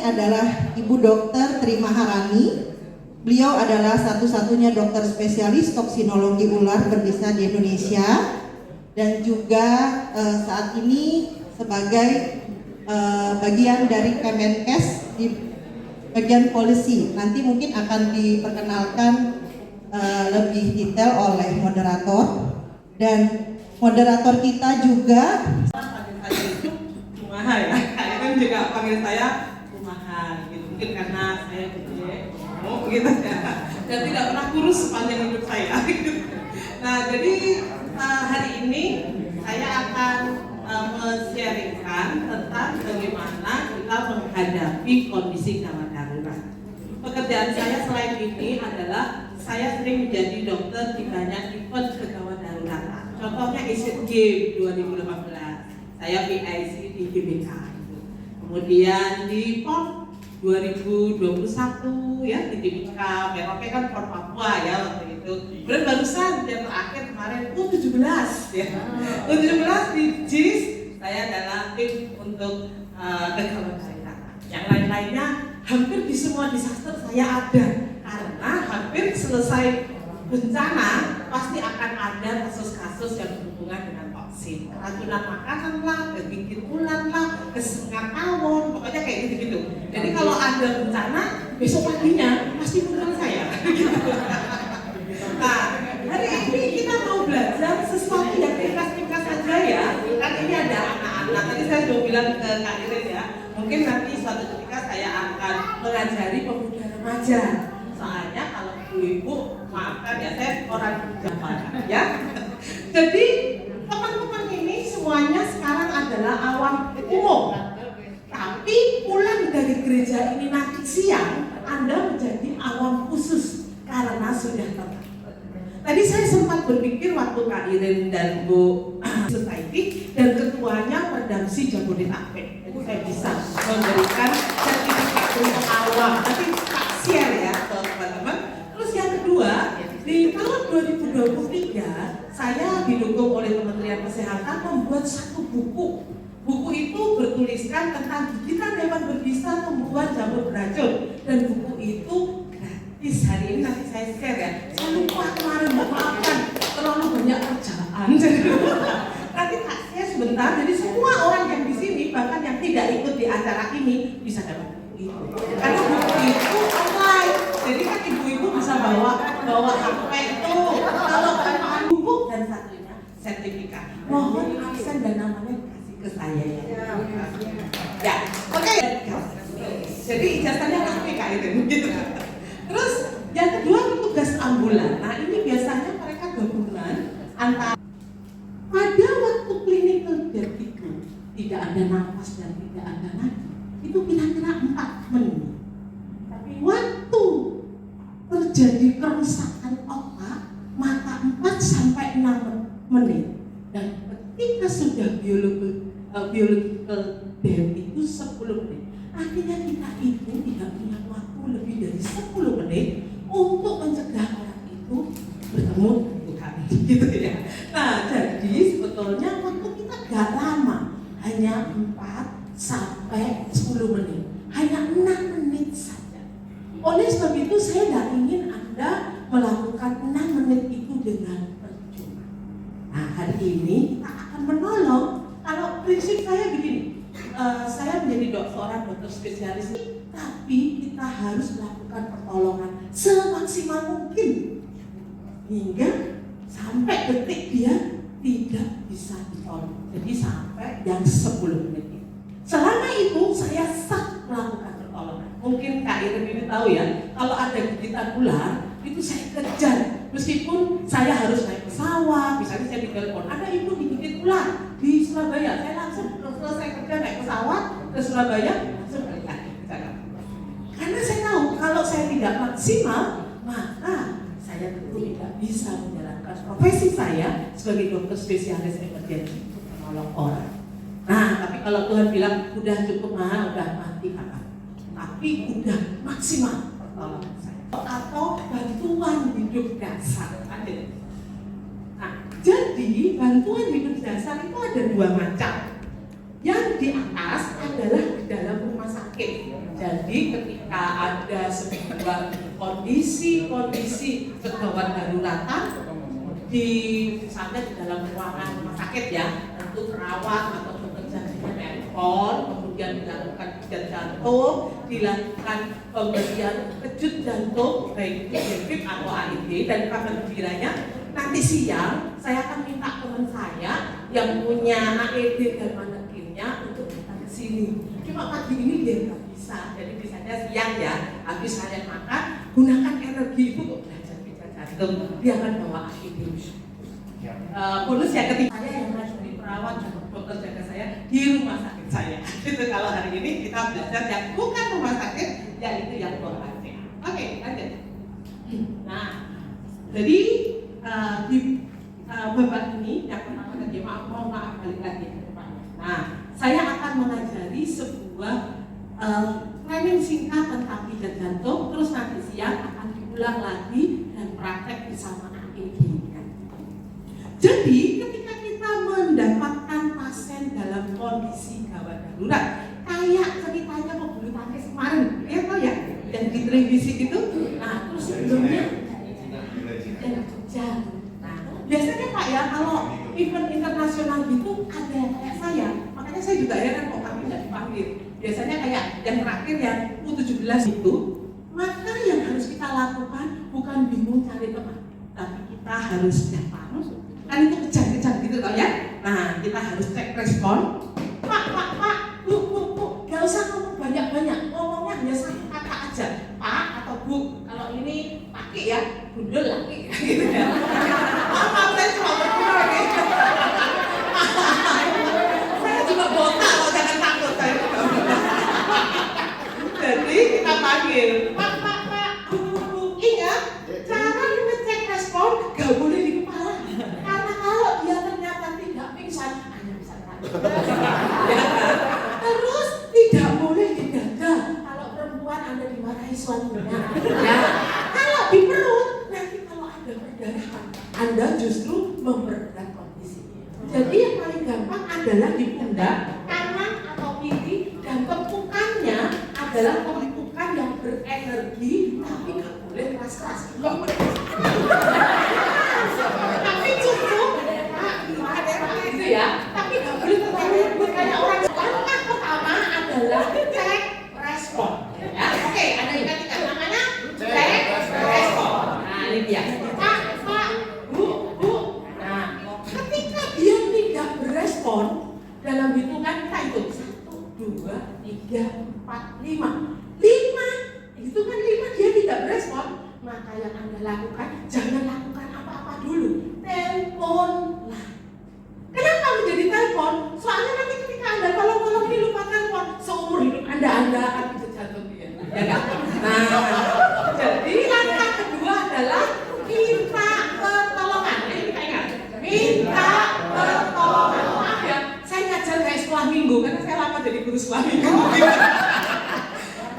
adalah Ibu Dokter Tri Maharani. Beliau adalah satu-satunya dokter spesialis toksinologi ular berbisa di Indonesia dan juga saat ini sebagai bagian dari Kemenkes di bagian polisi. Nanti mungkin akan diperkenalkan lebih detail oleh moderator, dan moderator kita juga Kumaha ya, saya kan juga panggil saya Kumaha gitu, mungkin karena saya gede gitu ya, dan tidak pernah kurus sepanjang hidup saya gitu. Nah jadi hari ini saya akan men-sharingkan tentang bagaimana kita menghadapi kondisi gawat darurat. Pekerjaan saya selain ini adalah saya sering menjadi dokter di banyak event kegawat daruratan. Contohnya Asian Games 2015, saya PIC di GBK. Kemudian di PON 2021 ya di GBK, BROP kan PON Papua ya waktu itu. Kemudian barusan yang terakhir kemarin U17 ya. U17 di JIS saya adalah tim untuk kegawat darurat. Yang lain-lainnya hampir di semua disaster saya ada, karena hampir selesai bencana pasti akan ada kasus-kasus yang berhubungan dengan toksin, keracunan makanan lah, kegigit ular lah, kesengat tawon, pokoknya kayak gitu-gitu. Jadi kalau ada bencana besok paginya pasti muncul saya. Nah hari ini kita mau belajar sesuatu yang ringkas-ringkas saja ya. Kan ini ada anak-anak. Tadi saya sudah bilang ke Kak Irin ya, mungkin nanti suatu ketika saya akan mengajari pemuda remaja. Soalnya kalau ibu-ibu, maafkan ya, saya orang Jawa ya. Jadi teman-teman ini semuanya sekarang adalah awam umum. Tapi pulang dari gereja ini nanti siang, Anda menjadi awam khusus karena sudah tetap. Tadi saya sempat berpikir waktu Kak Irin dan Bu Society dan ketuanya Perdamsi Jabodetabek, itu saya bisa memberikan sertifikat untuk awam. Nanti tak share ya ke teman-teman. Terus yang kedua, di tahun 2023 saya didukung oleh Kementerian Kesehatan membuat satu buku. Buku itu bertuliskan tentang gigitan hewan berbisa membuat jamur beracun, dan buku itu gratis. Hari ini nanti saya share ya. Saya lupa kemarin, maafkan terlalu banyak kerjaan. Nanti tak share sebentar. Jadi semua orang yang di sini, bahkan yang tidak ikut di acara ini bisa dapat buku itu. Karena buku itu online. Jadi kan ibu-ibu bisa bawa HP itu. Kalau bahan buku dan satunya sertifikat. Mohon absen dan namanya kasih ke saya ya. Ya, oke. Jadi ijazahnya resmi Kak Irin gitu. Terus yang kedua petugas ambulan. Nah ini biasanya mereka gabungan antara pada waktu clinical death itu tidak ada nafas dan tidak ada nadi, itu kira-kira 4 menit. Tapi waktu terjadi kerusakan otak, maka 4 sampai 6 menit. Dan ketika sudah biological death itu 10 menit. Artinya kita itu tidak punya waktu lebih dari 10 menit untuk mencegah orang itu bertemu dengan Tuhan, gitu ya. Nah, jadi sebetulnya waktu kita gak lama, hanya 4 sampai 10 menit, hanya 6 menit saja. Oleh sebab itu saya gak ingin Anda melakukan 6 menit itu dengan percuma. Nah, hari ini kita akan menolong. Kalau prinsip saya begini, saya menjadi seorang dokter spesialis, tapi kita harus melakukan pertolongan semaksimal mungkin hingga sampai detik dia tidak bisa ditolong. Jadi sampai yang 10 menit itu. Selama itu saya sah melakukan pertolongan. Mungkin Kak Irin ini tahu ya, kalau ada gigitan ular itu saya kejar. Meskipun saya harus naik pesawat, misalnya saya ditelepon, ada ibu digigit ular di Surabaya, saya langsung selesai kerja naik pesawat ke Surabaya, langsung balik lagi ke Jakarta. Karena saya tahu kalau saya tidak maksimal, maka saya tentu tidak bisa menjalankan profesi saya sebagai dokter spesialis emergensi untuk menolong orang. Nah, tapi kalau Tuhan bilang udah cukup, udah mati kakak, tapi udah maksimal pertolongan saya. Atau bantuan hidup dasar. Nah, jadi bantuan hidup dasar itu ada 2 macam. Yang di atas adalah di dalam rumah sakit. Jadi ketika ada sebuah kondisi kegawat daruratan misalnya di dalam ruangan rumah sakit ya, tentu perawat atau dokter jantungnya telepon, kemudian dilakukan pijat jantung, dilakukan pemberian kejut jantung baik defib atau AED, dan kabar gembiranya nanti siang saya akan minta teman saya yang punya AED dan manekirnya untuk datang ke sini. Cuma pagi ini dia nggak bisa, jadi bisanya siang ya, habis saya makan, gunakan energi itu untuk belajar pijat jantung, dia akan bawa AED. Bonus yang ketiga, saya yang ngajari perawat dan dokter jaga saya di rumah sakit saya. Itu kalau hari ini kita belajar yang bukan rumah sakit, yaitu yang luar biasa. Oke, lanjut. Nah, jadi di babak ini yang pertama tadi, mohon maaf balik lagi ke depan. Nah, saya akan mengajari sebuah training singkat tentang pijat jantung, terus nanti siang akan diulang lagi dan praktek bersama AED. Jadi ketika kita mendapatkan pasien dalam kondisi gawat darurat, kayak ceritanya pebulu tangkis kemarin, ya tau ya, yang di televisi itu. Nah, terus sebelumnya yang Jogja. Nah, biasanya Pak ya, kalau event internasional gitu ada kayak saya, makanya saya juga heran kok kami tidak dipanggil. Biasanya kayak yang terakhir yang U17 itu, maka yang harus kita lakukan bukan bingung cari teman, tapi kita harus datang. Kan itu kejar-kejar gitu loh ya. Nah, kita harus cek respon. Pak, bu, gak usah ngomong banyak-banyak, ngomongnya hanya satu kata aja, Pak atau Bu. Kalau ini laki ya, bundel laki gitu ya. Maaf, saya cuma berdua gitu. Saya juga botak loh, jangan takut saya juga. Jadi kita panggil, Pak, Bu. Ingat, cara ngecek respon gak boleh di kepala. Karena kalau dia ternyata tidak pingsan, hanya bisa nangis. Terus tidak boleh di dada. Kalau perempuan Anda dimarahi suaminya. Ya. Kalau di perut, nanti kalau ada perdarahan, Anda justru memperberat kondisi. Jadi yang paling gampang adalah di pundak, kanan atau kiri, dan tumpukannya adalah tumpukan yang berenergi, tapi nggak boleh keras-keras. Tapi cukup, gitu ya. Tapi nggak boleh terlalu kayak orang. Langkah pertama adalah cek respon. Ya, oke, ada ikan namanya cek respon. Nah, ini dia. Pak, Bu. Nah, ketika dia tidak berespon dalam hitungan kita hitung 1, 2, 3, 4, 5. 5, hitungan 5 dia tidak berespon. Maka yang Anda lakukan, jangan lakukan apa-apa dulu. Teleponlah. Kenapa menjadi telepon? Soalnya nanti ketika Anda tolong lupa telepon, seumur hidup Anda akan pijat jantung dia. Ya kan? Nah, jadi langkah kedua adalah minta pertolongan. Ini kita ingat, minta pertolongan. Maaf ya, saya ngajar kayak sekolah minggu karena saya lama jadi guru sekolah minggu.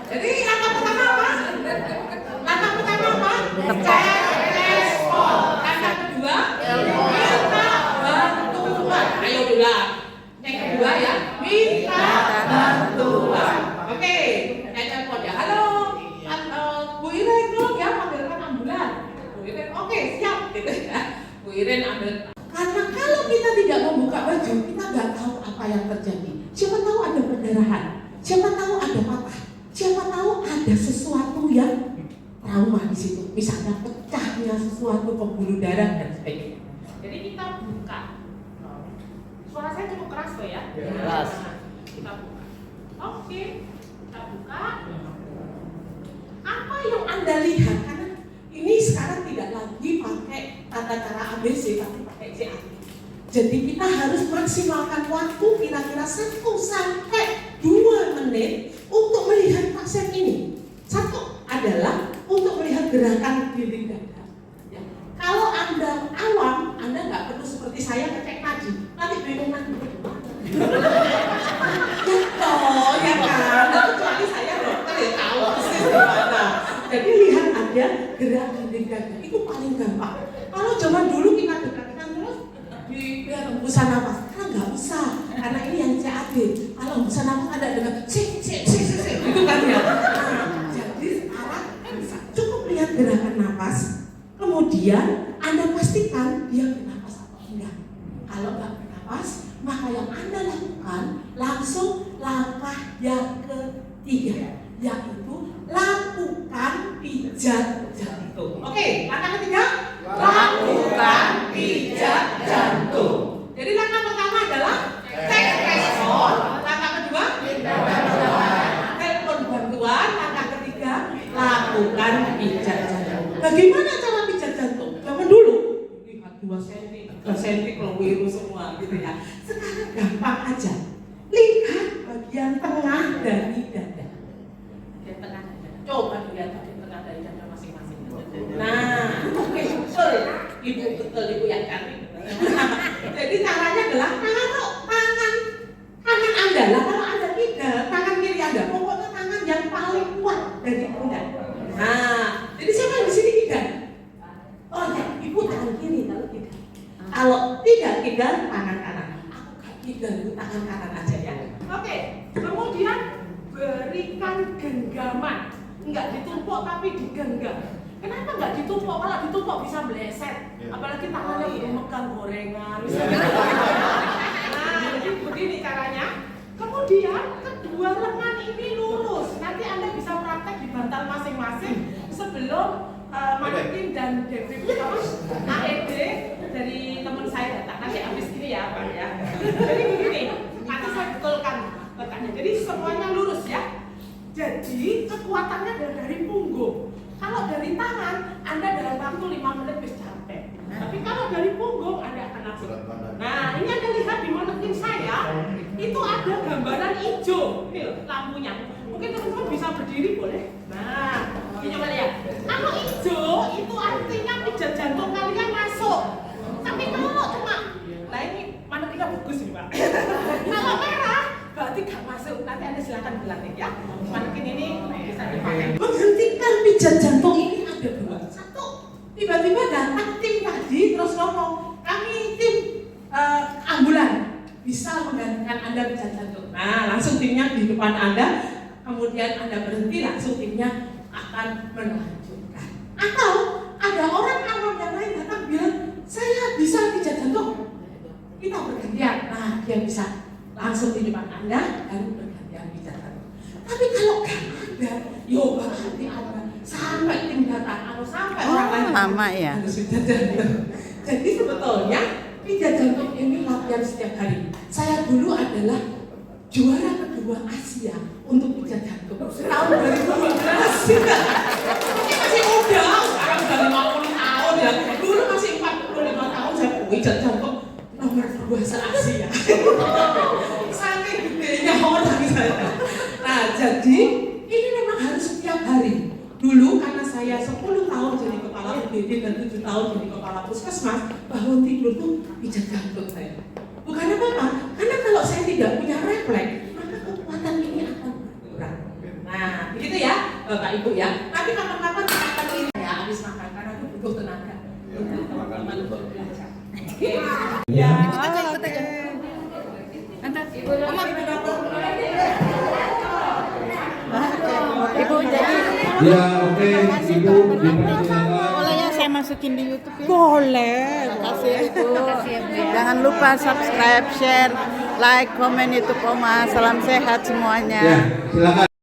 Jadi langkah pertama apa? Cek respon. Langkah kedua, minta bantuan. Ayo dulu. Yang kedua ya, minta bantuan. Oke, telepon ya. Halo, Bu Iren tolong ya panggilkan ambulan. Bu Iren, oke siap gitu ya. Bu Iren ambil. Karena kalau kita tidak membuka baju, kita nggak tahu apa yang terjadi. Siapa tahu ada perdarahan, siapa tahu ada patah, siapa tahu ada sesuatu yang trauma di situ, misalnya pecahnya sesuatu pembuluh darah dan sebagainya. Jadi kita buka. Suara saya cukup keras kok ya? Keras. Kita buka. Oke, kita buka. Apa yang Anda lihat? Karena ini sekarang tidak lagi pakai tata cara ABC, tapi pakai CAT. Jadi kita harus maksimalkan waktu kira-kira 1 sampai 2 menit untuk melihat pasien ini. Satu adalah untuk melihat gerakan dinding dada. Ya. Kalau Anda awam, Anda nggak perlu seperti saya ngecek nadi. Nanti bingung nadi bagaimana. Gitu, ya kan? Nah, kecuali saya dokter ya tahu persis gimana. Jadi lihat aja gerak dinding dada itu paling gampang. Kalau zaman dulu kita gerakkan terus di hembusan nafas, karena nggak usah, karena ini yang CAT. Kalau bisa nafas ada dengan sik gitu kan ya. Nah, jadi sekarang bisa cukup lihat gerakan nafas, kemudian Anda pastikan dia bernafas atau enggak. Kalau enggak bernafas, maka yang Anda lakukan langsung langkah yang ketiga, yaitu lakukan pijat jantung. Oke, langkah ketiga, lakukan pijat jantung. Jadi langkah pertama adalah cek respon, langkah kedua telepon bantuan, langkah ketiga lakukan pijat jantung. Bagaimana cara pijat jantung? Zaman dulu lihat 2 cm, 3 cm kalau biru semua gitu ya. Sekarang gampang aja. Lihat bagian tengah dari dada. Bagian tengah dada. Coba lihat bagian tengah dari dada masing-masing. Nah, oke, betul. Ibu betul, ibu yang cantik. Jadi caranya adalah taruh tangan kanan Anda lah, kalau Anda tidak, tangan kiri Anda, pokoknya tangan yang paling kuat dari Anda. Nah, jadi siapa yang di sini tidak? Oh ya, ibu tangan kiri kalau tidak. Kalau tidak tangan kanan. Aku gak tidak, ibu tangan kanan aja ya. Oke, kemudian berikan genggaman, enggak ditumpuk tapi digenggam. Kenapa nggak ditumpuk? Kalau ditumpuk bisa meleset, apalagi tangannya belum megang gorengan. Nah, jadi begini caranya. Kemudian kedua lengan ini lurus. Nanti Anda bisa praktek di bantal masing-masing sebelum Martin dan David AED dari teman saya datang. Nanti habis ini ya Pak ya. Jadi begini, nanti saya betulkan letaknya. Jadi semuanya lurus ya. Jadi kekuatannya dari punggung. Kalau dari tangan, Anda dalam waktu 5 menit bisa capek. Tapi kalau dari punggung, Anda akan langsung. Nah, ini Anda lihat di manekin saya, itu ada gambaran hijau. Ini loh, lampunya. Mungkin teman-teman bisa berdiri boleh? Nah, ini coba lihat. Kalau hijau, itu artinya pijat jantung kalian masuk. Tapi kalau cuma, nah ini manekinnya bagus nih Pak. Kalau merah, berarti gak masuk. Nanti Anda silakan berlatih ya. Manekin ini bisa dipakai. Menghentikan pijat jantung ini ada 2. Satu, tiba-tiba datang tim tadi terus ngomong, kami tim ambulan bisa menggantikan Anda pijat jantung. Nah, langsung timnya di depan Anda, kemudian Anda berhenti, langsung timnya akan melanjutkan. Atau ada orang awam yang lain datang bilang, saya bisa pijat jantung. Kita bergantian. Nah, dia bisa langsung di depan Anda dan bergantian pijat jantung. Tapi kalau gak ada, yo berarti Anda sampai tim datang atau sampai orang lain lama ya. harus pijat jantung. Jadi sebetulnya pijat jantung ini latihan setiap hari. Saya dulu adalah juara kedua Asia untuk pijat jantung tahun 2012. Ini masih muda, sekarang sudah 50 tahun ya. Dulu masih 45 tahun saya pijat jantung nomor 2 se-Asia. Saking gedenya orang saya. Nah, jadi ini memang harus setiap hari. Dulu karena saya 10 tahun jadi kepala UGD dan 7 tahun jadi kepala puskesmas, bangun tidur tuh pijat jantung saya. Bukan apa-apa, karena kalau saya tidak punya refleks, maka kekuatan ini akan berkurang. Nah, begitu ya, Bapak Ibu ya. Nanti kapan-kapan kita akan ini ya, habis makan karena itu butuh tenaga. Teman-teman belajar. Ya. Ibu jadi Ya, oke, Ibu dipersilakan. boleh ya saya masukin di YouTube ya? Boleh. Makasih Ibu. Jangan lupa subscribe, share, like, komen YouTube Oma. Salam sehat semuanya. Ya, silakan.